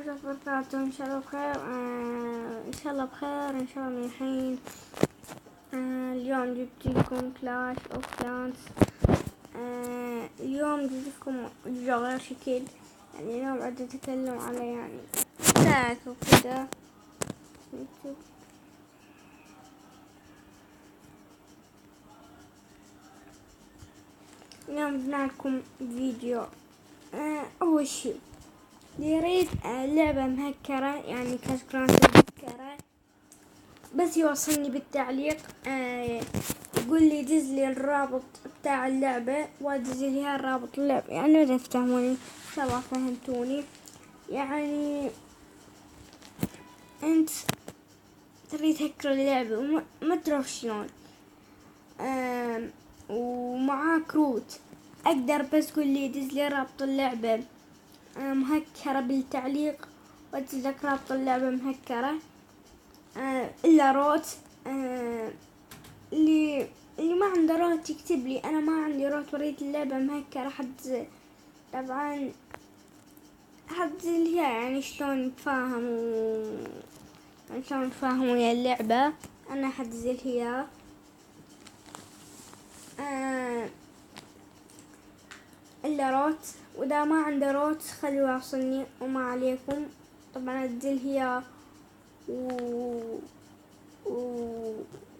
ورحمة الله وبركاته. إن شاء الله بخير. إن شاء الله بخير. إن شاء الله الحين. اليوم جبت لكم كلاش أوف كلانس. اليوم جبت لكم فيديو غير شكل، يعني اليوم عاد أتكلم على يعني تاك وكذا. اليوم جبنا لكم فيديو. أول شي يريد لعبة مهكرة، يعني كلاش كلانس مهكرة، بس يوصلني بالتعليق. يقول لي دز لي الرابط بتاع اللعبة، وادز لي الرابط اللعبة. يعني بدأ تفهموني، إن شاء الله فهمتوني. يعني أنت تريد تهكر اللعبة وما تدري شلون، ومعاك روت. أقدر بس قول لي دز لي رابط اللعبة مهكرة بالتعليق، وادز لك رابط اللعبة مهكرة. إلا روت اللي ما عنده روت يكتب لي. أنا ما عندي روت، وريد اللعبة مهكرة. حد طبعا حد اللي هي يعني شلون نتفاهم شلون نتفاهم ويا اللعبة. أنا حد زي هي إلا روت. وإذا ما عنده روت خليه يواصلني وما عليكم. طبعا أدزل هي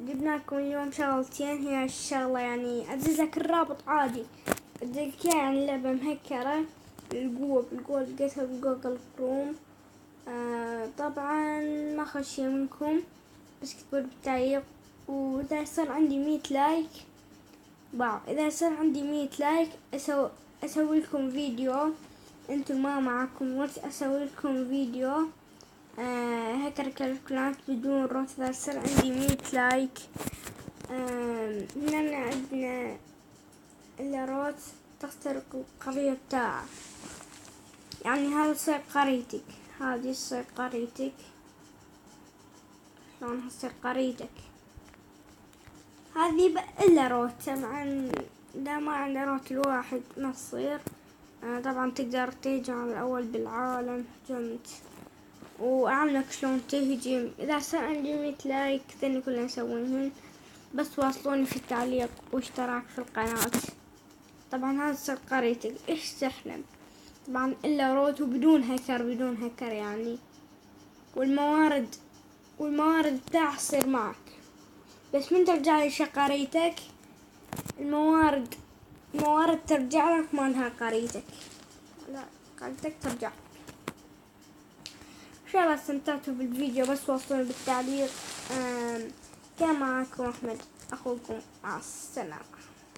جبنا لكم اليوم شغلتين. هي الشغلة يعني أدزلك الرابط عادي، أدزلك يعني اللعبة مهكرة بالقوة لقيتها بجوجل كروم. طبعا ما خشي منكم، بس كتبوا بالتعليق. وإذا صار عندي 100 لايك إذا صار عندي 100 لايك أسوي لكم فيديو. أنتم ما معكم روت، أسوي لكم فيديو هكر كلاش كلانس بدون روت. إذا صار عندي 100 لايك. هنا عندنا إلا روت تخترق القرية بتاعك. يعني هذا صير قريتك، هذه تصير قريتك. شلون هتصير قريتك؟ هذه إلا روت. طبعا إذا ما عنده روت الواحد ما تصير. طبعا تقدر تهجم على الأول بالعالم. هجمت وأعلمك شلون تهجم. إذا صار عندي 100 لايك ثاني كلنا نسويهن، بس واصلوني في التعليق واشتراك في القناة. طبعا هذا صار قريتك. إيش تحلم؟ طبعا إلا روت وبدون هكر يعني. والموارد بتاعه تصير معك، بس من ترجع لي قريتك. الموارد ترجع لك، ما لها قريتك. لا، قريتك ترجع. إن شاء الله استمتعتوا بالفيديو، بس وصلوا بالتعليق. كان معكم أحمد أخوكم. مع السلامة.